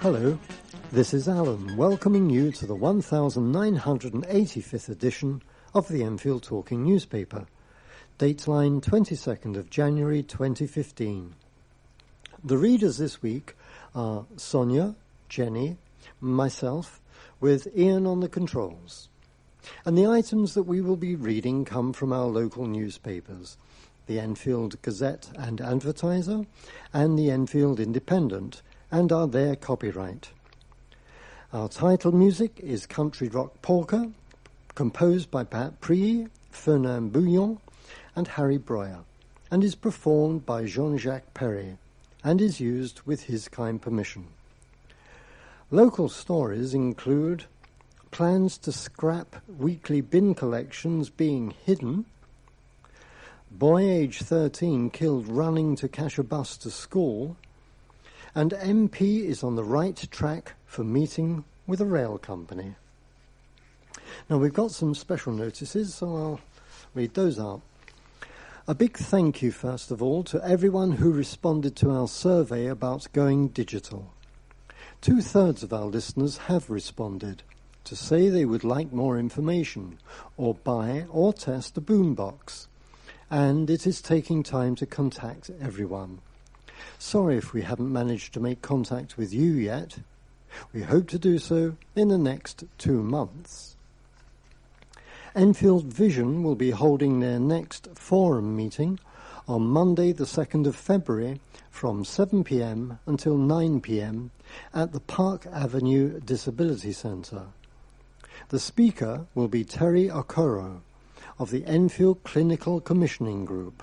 Hello, this is Alan, welcoming you to the 1985th edition of the Enfield Talking newspaper, Dateline 22nd of January 2015. The readers this week are Sonia, Jenny, myself, with Ian on the controls. And the items that we will be reading come from our local newspapers, the Enfield Gazette and Advertiser and the Enfield Independent, and are their copyright. Our title music is Country Rock Polka, composed by Pat Prie, Fernand Bouillon and Harry Breuer, and is performed by Jean-Jacques Perret, and is used with his kind permission. Local stories include plans to scrap weekly bin collections being hidden, boy age 13 killed running to catch a bus to school, and MP is on the right track for meeting with a rail company. Now we've got some special notices, so I'll read those out. A big thank you, first of all, to everyone who responded to our survey about going digital. 2/3 of our listeners have responded to say they would like more information, or buy or test a boombox, and it is taking time to contact everyone. Sorry if we haven't managed to make contact with you yet. We hope to do so in the next 2 months. Enfield Vision will be holding their next forum meeting on Monday the 2nd of February from 7 p.m. until 9 p.m. at the Park Avenue Disability Centre. The speaker will be Terry Okoro of the Enfield Clinical Commissioning Group,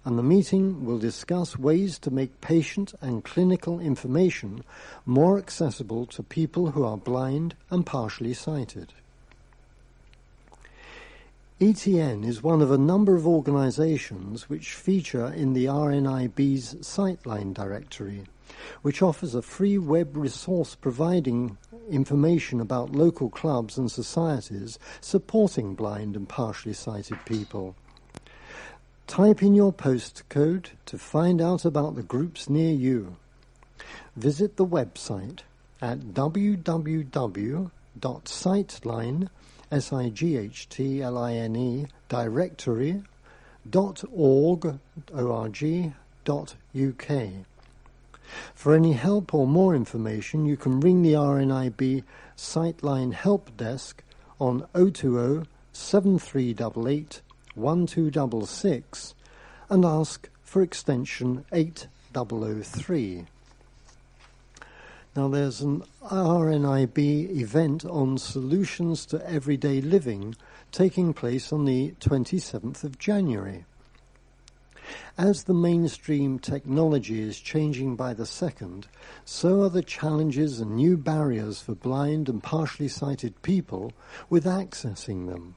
and the meeting will discuss ways to make patient and clinical information more accessible to people who are blind and partially sighted. ETN is one of a number of organisations which feature in the RNIB's Sightline directory, which offers a free web resource providing information about local clubs and societies supporting blind and partially sighted people. Type in your postcode to find out about the groups near you. Visit the website at www.sightline, S-I-G-H-T-L-I-N-E, directory.org.uk. For any help or more information, you can ring the RNIB Sightline Help Desk on 020 7388 1266 and ask for extension 8003. Now there's an RNIB event on solutions to everyday living taking place on the 27th of January. As the mainstream technology is changing by the second, so are the challenges and new barriers for blind and partially sighted people with accessing them.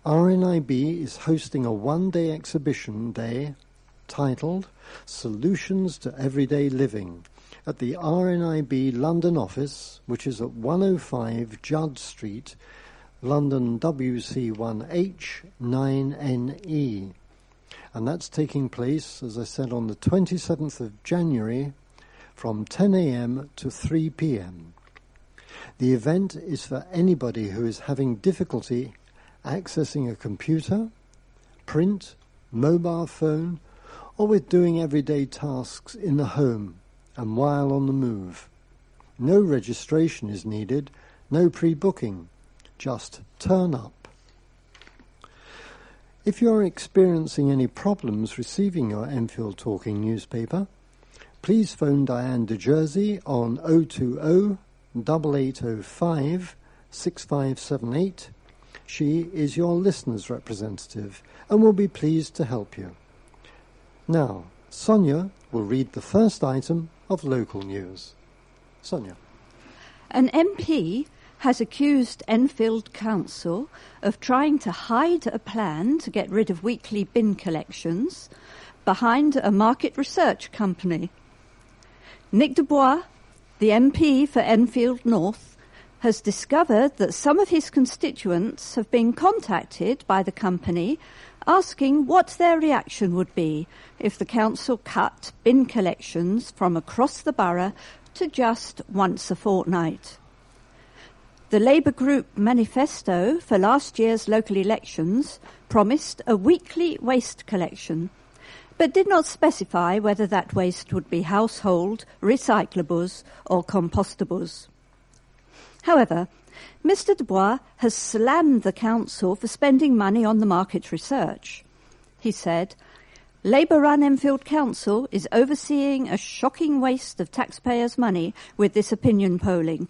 RNIB is hosting a one-day exhibition day titled Solutions to Everyday Living at the RNIB London office, which is at 105 Judd Street, London WC1H 9NE. And that's taking place, as I said, on the 27th of January from 10 a.m. to 3 p.m. The event is for anybody who is having difficulty accessing a computer, print, mobile phone, or with doing everyday tasks in the home and while on the move. No registration is needed, no pre-booking, just turn up. If you're experiencing any problems receiving your Enfield Talking newspaper, please phone Diane de Jersey on 020 8805 6578. She is your listener's representative and will be pleased to help you. Now, Sonia will read the first item of local news. Sonia. An MP has accused Enfield Council of trying to hide a plan to get rid of weekly bin collections behind a market research company. Nick Dubois, the MP for Enfield North, has discovered that some of his constituents have been contacted by the company asking what their reaction would be if the council cut bin collections from across the borough to just once a fortnight. The Labour Group manifesto for last year's local elections promised a weekly waste collection, but did not specify whether that waste would be household, recyclables or compostables. However, Mr. Dubois has slammed the council for spending money on the market research. He said, "Labour-run Enfield Council is overseeing a shocking waste of taxpayers' money with this opinion polling.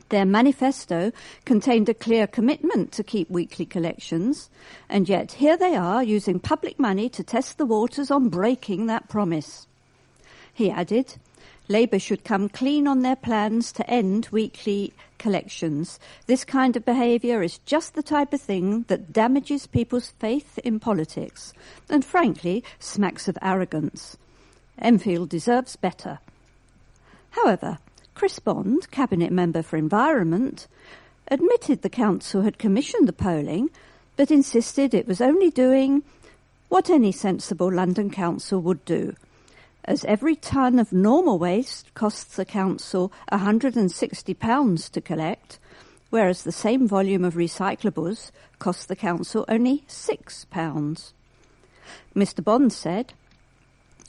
Their manifesto contained a clear commitment to keep weekly collections, and yet here they are using public money to test the waters on breaking that promise." He added, "Labour should come clean on their plans to end weekly collections. This kind of behaviour is just the type of thing that damages people's faith in politics and, frankly, smacks of arrogance. Enfield deserves better." However, Chris Bond, Cabinet Member for Environment, admitted the council had commissioned the polling, but insisted it was only doing what any sensible London council would do, as every tonne of normal waste costs the council £160 to collect, whereas the same volume of recyclables costs the council only £6. Mr. Bond said,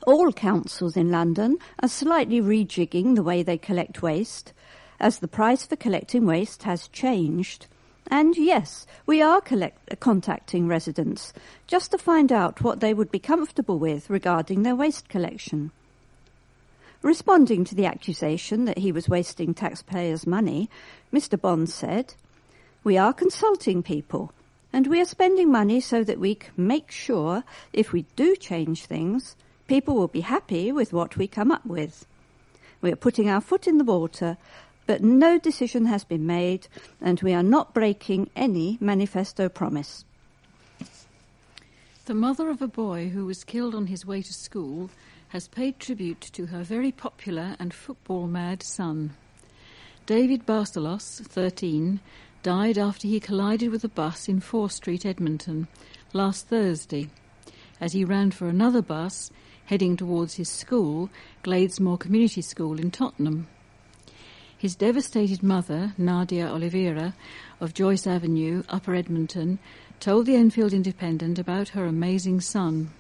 "All councils in London are slightly rejigging the way they collect waste, as the price for collecting waste has changed. And yes, we are contacting residents just to find out what they would be comfortable with regarding their waste collection." Responding to the accusation that he was wasting taxpayers' money, Mr. Bond said, "We are consulting people, and we are spending money so that we can make sure if we do change things, people will be happy with what we come up with. We are putting our foot in the water, but no decision has been made, and we are not breaking any manifesto promise." The mother of a boy who was killed on his way to school has paid tribute to her very popular and football-mad son. David Barcelos, 13, died after he collided with a bus in 4 Street, Edmonton, last Thursday, as he ran for another bus heading towards his school, Gladesmore Community School in Tottenham. His devastated mother, Nadia Oliveira, of Joyce Avenue, Upper Edmonton, told the Enfield Independent about her amazing son.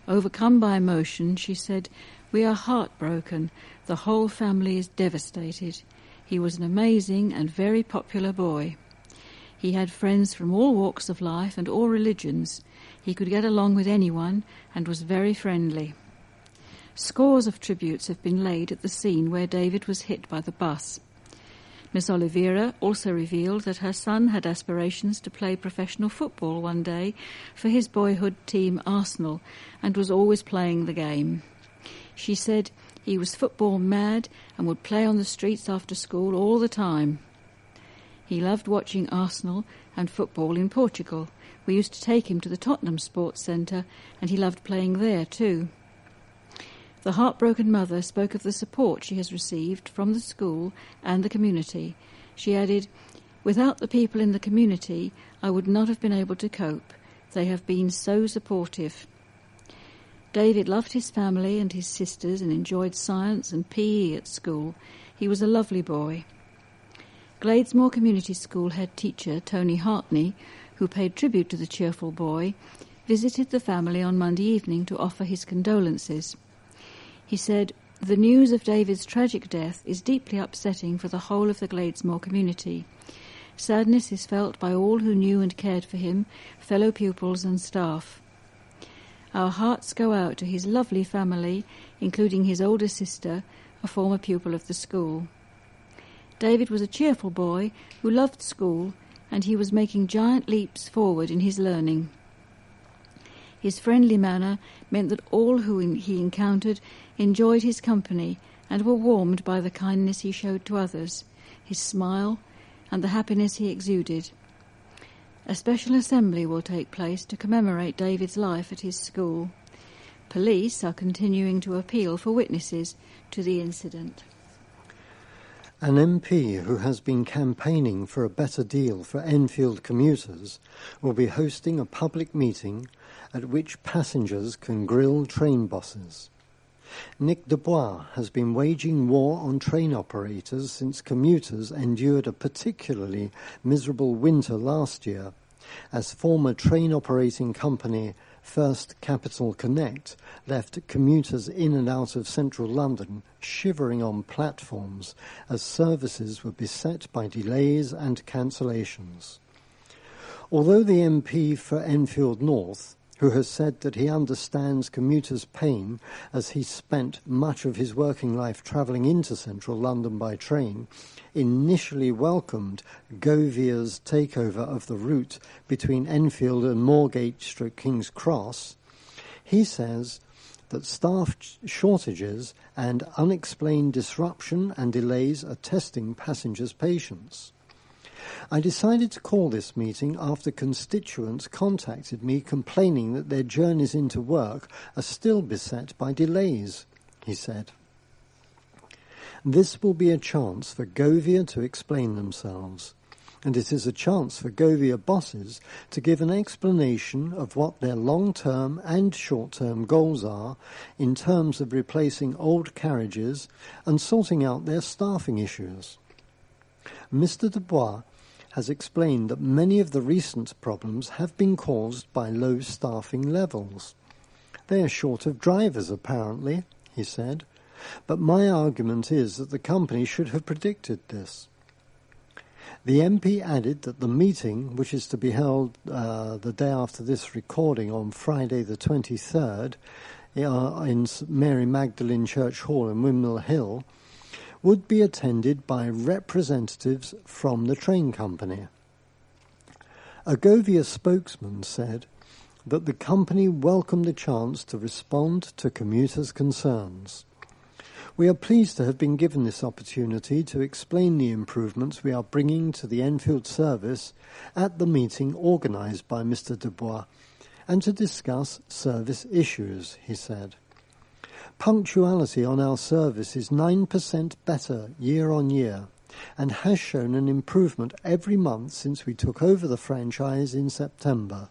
Overcome by emotion, she said, "We are heartbroken. The whole family is devastated. He was an amazing and very popular boy. He had friends from all walks of life and all religions. He could get along with anyone and was very friendly." Scores of tributes have been laid at the scene where David was hit by the bus. Miss Oliveira also revealed that her son had aspirations to play professional football one day for his boyhood team Arsenal and was always playing the game. She said he was football mad and would play on the streets after school all the time. He loved watching Arsenal and football in Portugal. We used to take him to the Tottenham Sports Centre, and he loved playing there too. The heartbroken mother spoke of the support she has received from the school and the community. She added, "Without the people in the community, I would not have been able to cope. They have been so supportive." David loved his family and his sisters and enjoyed science and PE at school. He was a lovely boy. Gladesmore Community School head teacher Tony Hartney, who paid tribute to the cheerful boy, visited the family on Monday evening to offer his condolences. He said, "The news of David's tragic death is deeply upsetting for the whole of the Gladesmore community. Sadness is felt by all who knew and cared for him, fellow pupils and staff. Our hearts go out to his lovely family, including his older sister, a former pupil of the school. David was a cheerful boy who loved school, and he was making giant leaps forward in his learning. His friendly manner meant that all who he encountered enjoyed his company and were warmed by the kindness he showed to others, his smile, and the happiness he exuded. A special assembly will take place to commemorate David's life at his school. Police are continuing to appeal for witnesses to the incident." An MP who has been campaigning for a better deal for Enfield commuters will be hosting a public meeting at which passengers can grill train bosses. Nick Dubois has been waging war on train operators since commuters endured a particularly miserable winter last year, as former train operating company First Capital Connect left commuters in and out of central London shivering on platforms as services were beset by delays and cancellations. Although the MP for Enfield North, who has said that he understands commuters' pain as he spent much of his working life travelling into central London by train, initially welcomed Govia's takeover of the route between Enfield and Moorgate/King's Cross, he says that staff shortages and unexplained disruption and delays are testing passengers' patience. I decided to call this meeting after constituents contacted me complaining that their journeys into work are still beset by delays, he said. This will be a chance for Govia to explain themselves, and it is a chance for Govia bosses to give an explanation of what their long-term and short-term goals are in terms of replacing old carriages and sorting out their staffing issues. Mr. Dubois has explained that many of the recent problems have been caused by low staffing levels. They are short of drivers, apparently, he said, but my argument is that the company should have predicted this. The MP added that the meeting, which is to be held the day after this recording on Friday the 23rd in Mary Magdalene Church Hall in Windmill Hill, would be attended by representatives from the train company. A Govia spokesman said that the company welcomed the chance to respond to commuters' concerns. We are pleased to have been given this opportunity to explain the improvements we are bringing to the Enfield service at the meeting organised by Mr. Dubois and to discuss service issues, he said. Punctuality on our service is 9% better year on year and has shown an improvement every month since we took over the franchise in September.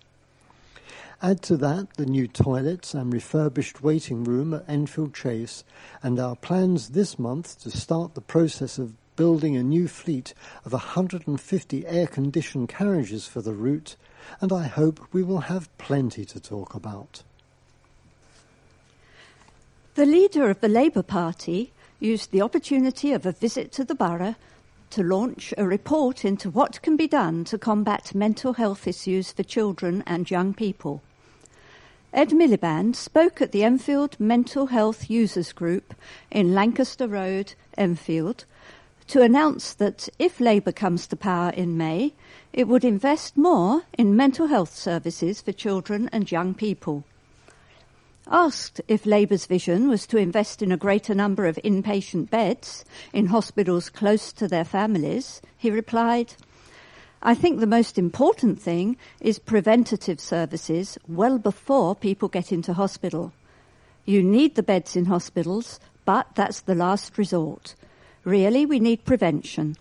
Add to that the new toilets and refurbished waiting room at Enfield Chase and our plans this month to start the process of building a new fleet of 150 air-conditioned carriages for the route, and I hope we will have plenty to talk about. The leader of the Labour Party used the opportunity of a visit to the borough to launch a report into what can be done to combat mental health issues for children and young people. Ed Miliband spoke at the Enfield Mental Health Users Group in Lancaster Road, Enfield, to announce that if Labour comes to power in May, it would invest more in mental health services for children and young people. Asked if Labour's vision was to invest in a greater number of inpatient beds in hospitals close to their families, he replied, "I think the most important thing is preventative services well before people get into hospital. You need the beds in hospitals, but that's the last resort. Really, we need prevention.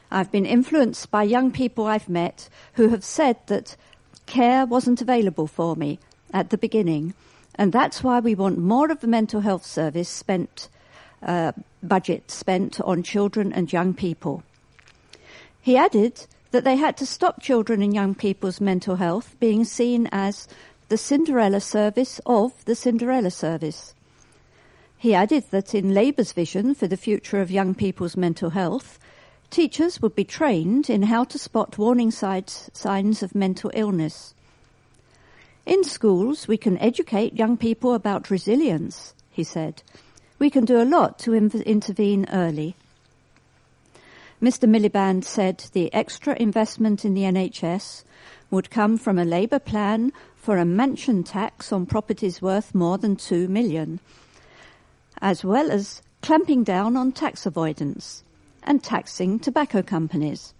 I've been influenced by young people I've met who have said that care wasn't available for me at the beginning, and that's why we want more of the mental health service budget spent on children and young people." He added that they had to stop children and young people's mental health being seen as the Cinderella service of the Cinderella service. He added that in Labour's vision for the future of young people's mental health, teachers would be trained in how to spot warning signs of mental illness. In schools, we can educate young people about resilience, he said. We can do a lot to intervene early. Mr. Miliband said the extra investment in the NHS would come from a Labour plan for a mansion tax on properties worth more than £2 million, as well as clamping down on tax avoidance and taxing tobacco companies.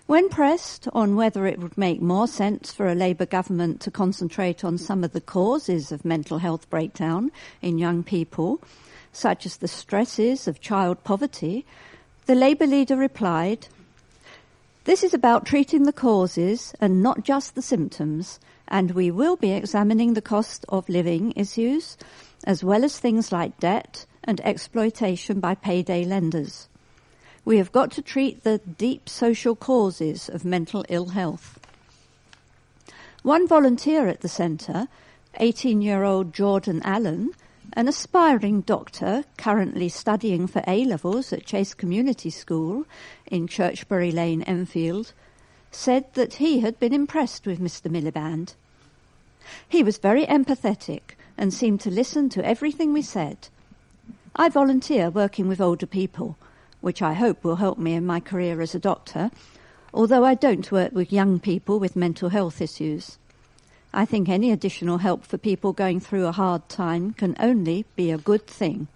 When pressed on whether it would make more sense for a Labour government to concentrate on some of the causes of mental health breakdown in young people, such as the stresses of child poverty, the Labour leader replied, "This is about treating the causes and not just the symptoms, and we will be examining the cost of living issues as well as things like debt and exploitation by payday lenders. We have got to treat the deep social causes of mental ill health. One volunteer at the centre, 18-year-old Jordan Allen, an aspiring doctor currently studying for A-levels at Chase Community School in Churchbury Lane, Enfield, said that he had been impressed with Mr. Miliband. He was very empathetic and seemed to listen to everything we said. I volunteer working with older people, which I hope will help me in my career as a doctor, although I don't work with young people with mental health issues. I think any additional help for people going through a hard time can only be a good thing.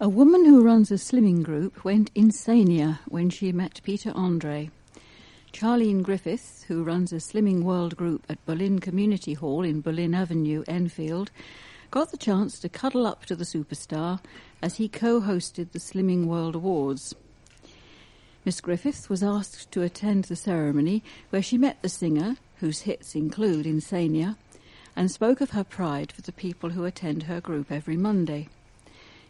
A woman who runs a slimming group went insania when she met Peter Andre. Charlene Griffith, who runs a Slimming World group at Berlin Community Hall in Berlin Avenue, Enfield, got the chance to cuddle up to the superstar as he co-hosted the Slimming World Awards. Miss Griffith was asked to attend the ceremony where she met the singer, whose hits include Insania, and spoke of her pride for the people who attend her group every Monday.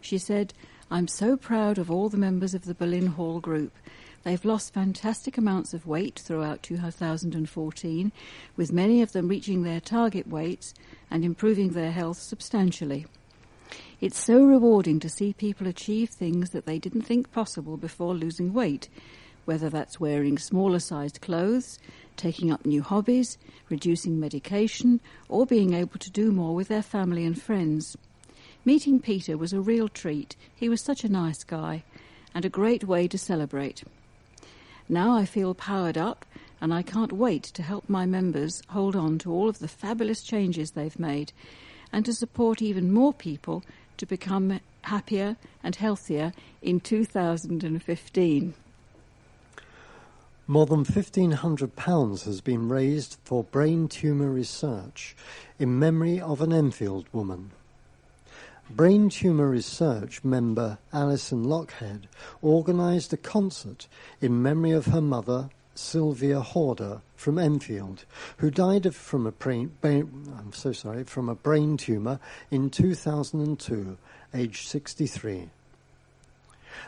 She said, "I'm so proud of all the members of the Berlin Hall group. They've lost fantastic amounts of weight throughout 2014, with many of them reaching their target weights and improving their health substantially. It's so rewarding to see people achieve things that they didn't think possible before losing weight, whether that's wearing smaller-sized clothes, taking up new hobbies, reducing medication, or being able to do more with their family and friends. Meeting Peter was a real treat. He was such a nice guy, and a great way to celebrate. Now I feel powered up, and I can't wait to help my members hold on to all of the fabulous changes they've made, and to support even more people to become happier and healthier in 2015. More than £1,500 has been raised for brain tumour research in memory of an Enfield woman. Brain tumour research member Alison Lockhead organised a concert in memory of her mother, Sylvia Horder, from Enfield, who died from a brain tumour in 2002, aged 63.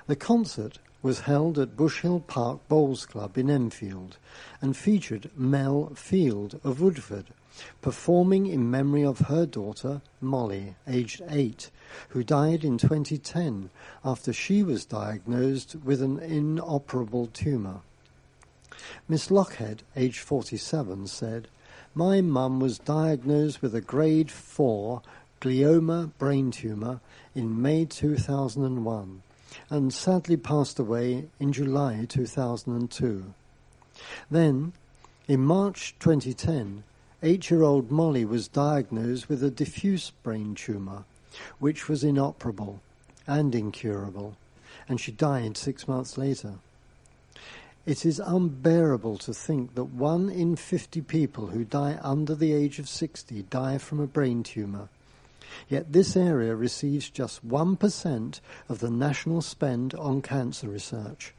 The concert was held at Bush Hill Park Bowls Club in Enfield and featured Mel Field of Woodford, performing in memory of her daughter, Molly, aged 8, who died in 2010 after she was diagnosed with an inoperable tumour. Miss Lockhead, aged 47, said, "My mum was diagnosed with a grade 4 glioma brain tumour in May 2001 and sadly passed away in July 2002. Then, in March 2010, 8-year-old Molly was diagnosed with a diffuse brain tumour, which was inoperable and incurable, and she died 6 months later. It is unbearable to think that 1 in 50 people who die under the age of 60 die from a brain tumour. Yet this area receives just 1% of the national spend on cancer research.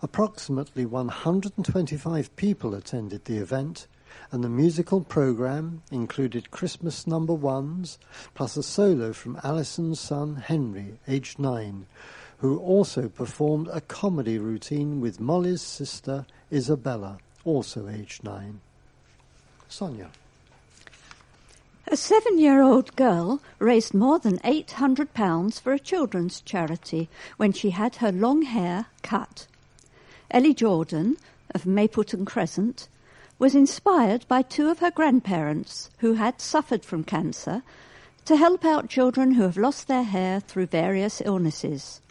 Approximately 125 people attended the event, and the musical programme included Christmas number ones, plus a solo from Alison's son Henry, aged 9, who also performed a comedy routine with Molly's sister Isabella, also aged 9. Sonia. A 7-year-old girl raised more than £800 for a children's charity when she had her long hair cut. Ellie Jordan, of Mapleton Crescent, was inspired by 2 of her grandparents who had suffered from cancer to help out children who have lost their hair through various illnesses.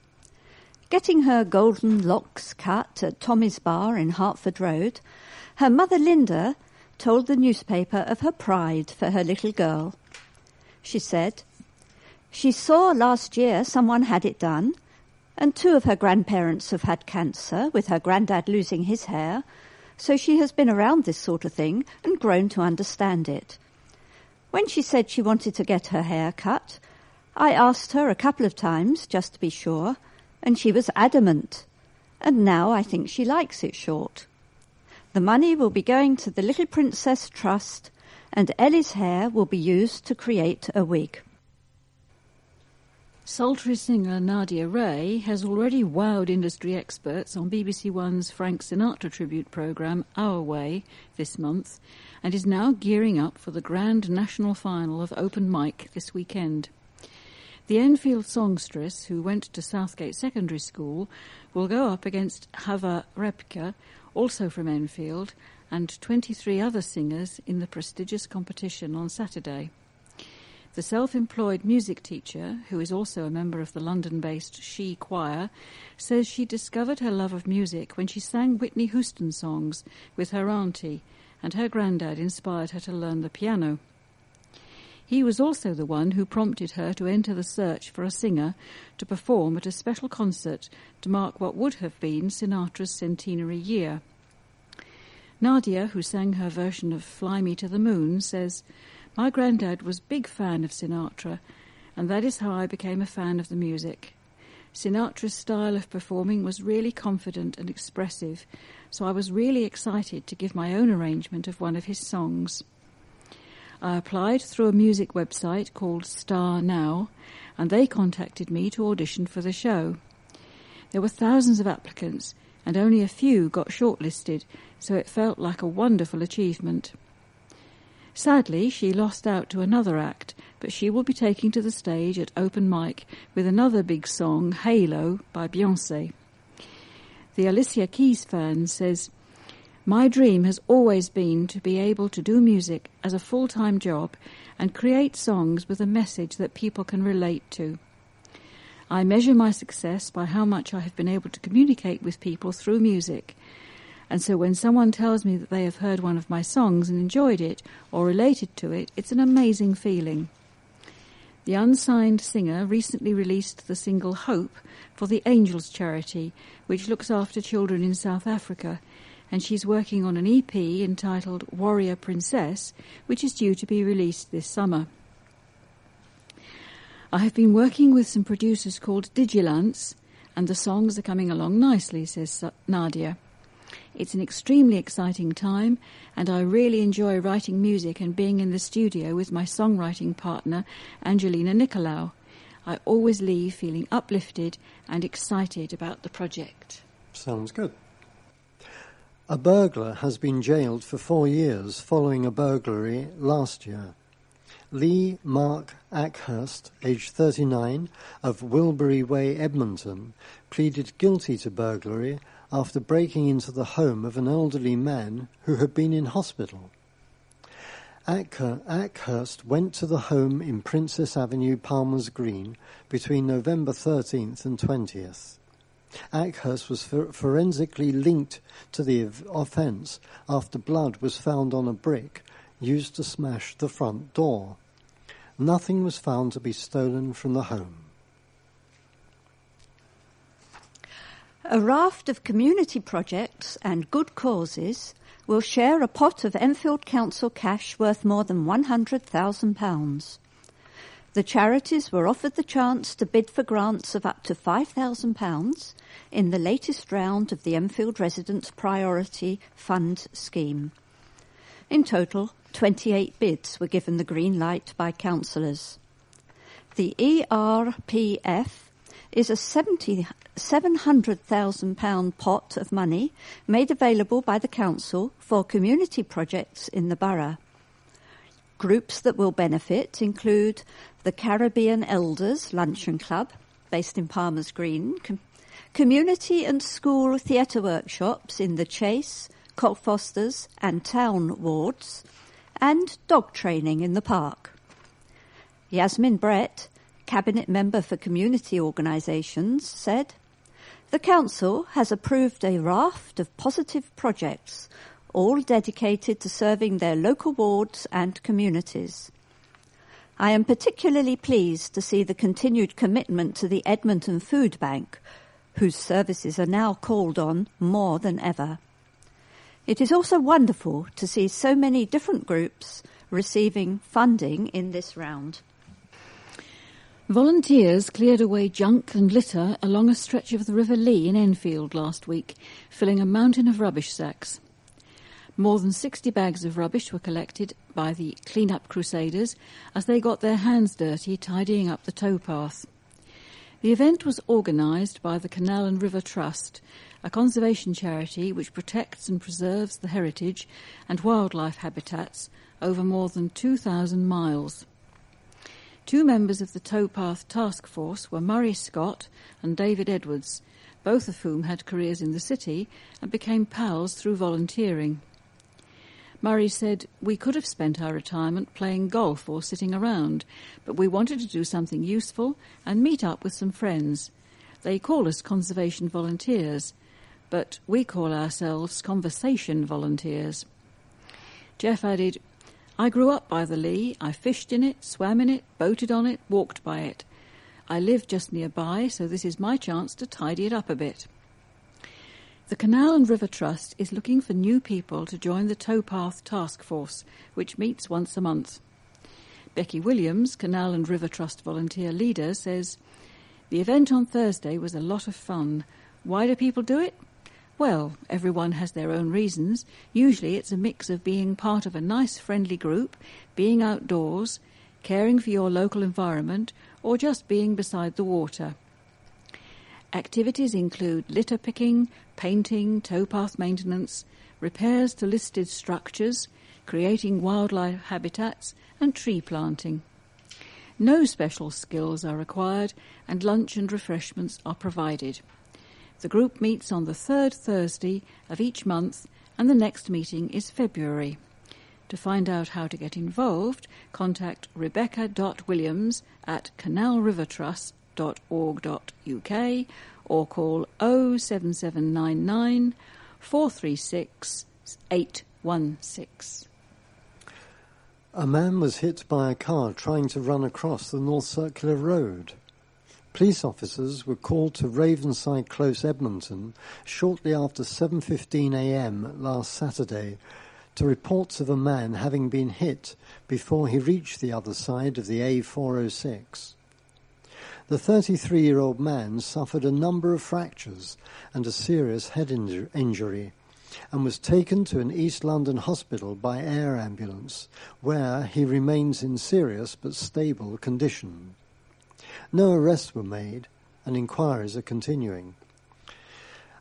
Getting her golden locks cut at Tommy's Bar in Hertford Road, her mother Lynda told the newspaper of her pride for her little girl. She said, "She saw last year someone had it done, and 2 of her grandparents have had cancer, with her granddad losing his hair, so she has been around this sort of thing and grown to understand it. When she said she wanted to get her hair cut, I asked her a couple of times just to be sure, and she was adamant, and now I think she likes it short. The money will be going to the Little Princess Trust, and Ellie's hair will be used to create a wig. Sultry singer Nadia Ray has already wowed industry experts on BBC One's Frank Sinatra tribute programme Our Way this month, and is now gearing up for the grand national final of Open Mic this weekend. The Enfield songstress, who went to Southgate Secondary School, will go up against Hava Repka, also from Enfield, and 23 other singers in the prestigious competition on Saturday. The self-employed music teacher, who is also a member of the London-based She Choir, says she discovered her love of music when she sang Whitney Houston songs with her auntie, and her granddad inspired her to learn the piano. He was also the one who prompted her to enter the search for a singer to perform at a special concert to mark what would have been Sinatra's centenary year. Nadia, who sang her version of Fly Me to the Moon, says, "My granddad was a big fan of Sinatra, and that is how I became a fan of the music. Sinatra's style of performing was really confident and expressive, so I was really excited to give my own arrangement of one of his songs. I applied through a music website called Star Now, and they contacted me to audition for the show. There were thousands of applicants, and only a few got shortlisted, so it felt like a wonderful achievement." Sadly, she lost out to another act, but she will be taking to the stage at Open Mic with another big song, Halo, by Beyoncé. The Alicia Keys fan says, "My dream has always been to be able to do music as a full-time job and create songs with a message that people can relate to. I measure my success by how much I have been able to communicate with people through music. And so when someone tells me that they have heard one of my songs and enjoyed it or related to it, it's an amazing feeling." The unsigned singer recently released the single Hope for the Angels charity, which looks after children in South Africa, and she's working on an EP entitled Warrior Princess, which is due to be released this summer. "I have been working with some producers called Digilance, and the songs are coming along nicely," says Nadia. "It's an extremely exciting time, and I really enjoy writing music and being in the studio with my songwriting partner, Angelina Nicolau. I always leave feeling uplifted and excited about the project." Sounds good. A burglar has been jailed for 4 years following a burglary last year. Lee Mark Ackhurst, aged 39, of Wilbury Way, Edmonton, pleaded guilty to burglary after breaking into the home of an elderly man who had been in hospital. Ackhurst went to the home in Princess Avenue, Palmer's Green, between November 13th and 20th. Ackhurst was forensically linked to the offence after blood was found on a brick used to smash the front door. Nothing was found to be stolen from the home. A raft of community projects and good causes will share a pot of Enfield Council cash worth more than £100,000. The charities were offered the chance to bid for grants of up to £5,000 in the latest round of the Enfield Residents Priority Fund scheme. In total, 28 bids were given the green light by councillors. The ERPF is a £700,000 pot of money made available by the council for community projects in the borough. Groups that will benefit include the Caribbean Elders Luncheon Club, based in Palmer's Green, community and school theatre workshops in the Chase, Cockfosters and Town wards, and dog training in the park. Yasmin Brett, Cabinet Member for Community Organisations, said, "The Council has approved a raft of positive projects, all dedicated to serving their local wards and communities. I am particularly pleased to see the continued commitment to the Edmonton Food Bank, whose services are now called on more than ever. It is also wonderful to see so many different groups receiving funding in this round." Volunteers cleared away junk and litter along a stretch of the River Lee in Enfield last week, filling a mountain of rubbish sacks. More than 60 bags of rubbish were collected by the clean-up crusaders as they got their hands dirty tidying up the towpath. The event was organised by the Canal and River Trust, a conservation charity which protects and preserves the heritage and wildlife habitats over more than 2,000 miles. 2 members of the towpath task force were Murray Scott and David Edwards, both of whom had careers in the city and became pals through volunteering. Murray said, "We could have spent our retirement playing golf or sitting around, but we wanted to do something useful and meet up with some friends. They call us conservation volunteers, but we call ourselves conversation volunteers." Jeff added, "I grew up by the Lee. I fished in it, swam in it, boated on it, walked by it. I live just nearby, so this is my chance to tidy it up a bit." The Canal and River Trust is looking for new people to join the towpath task force, which meets once a month. Becky Williams, Canal and River Trust volunteer leader, says, "The event on Thursday was a lot of fun. Why do people do it? Well, everyone has their own reasons. Usually it's a mix of being part of a nice friendly group, being outdoors, caring for your local environment, or just being beside the water. Activities include litter picking, painting, towpath maintenance, repairs to listed structures, creating wildlife habitats, and tree planting. No special skills are required, and lunch and refreshments are provided. The group meets on the 3rd Thursday of each month, and the next meeting is February. To find out how to get involved, contact rebecca.williams@canalrivertrust.org.uk or call 07799 436 816. A man was hit by a car trying to run across the North Circular Road. Police officers were called to Ravenside Close, Edmonton, shortly after 7:15 a.m. last Saturday to reports of a man having been hit before he reached the other side of the A406. The 33-year-old man suffered a number of fractures and a serious head injury and was taken to an East London hospital by air ambulance, where he remains in serious but stable condition. No arrests were made, and inquiries are continuing.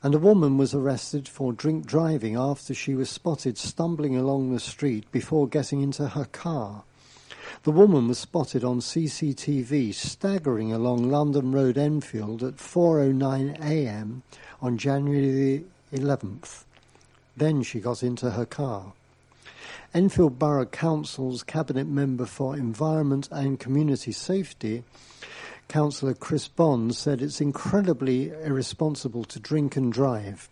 And a woman was arrested for drink driving after she was spotted stumbling along the street before getting into her car. The woman was spotted on CCTV staggering along London Road, Enfield at 4:09 a.m. on January the 11th. Then she got into her car. Enfield Borough Council's Cabinet Member for Environment and Community Safety, Councillor Chris Bond, said it's incredibly irresponsible to drink and drive.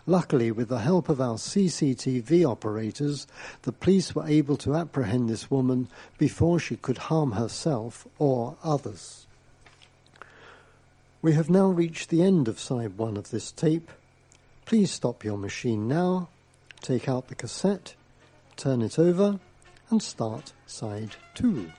Luckily, with the help of our CCTV operators, the police were able to apprehend this woman before she could harm herself or others. We have now reached the end of side 1 of this tape. Please stop your machine now, take out the cassette, turn it over, and start side 2.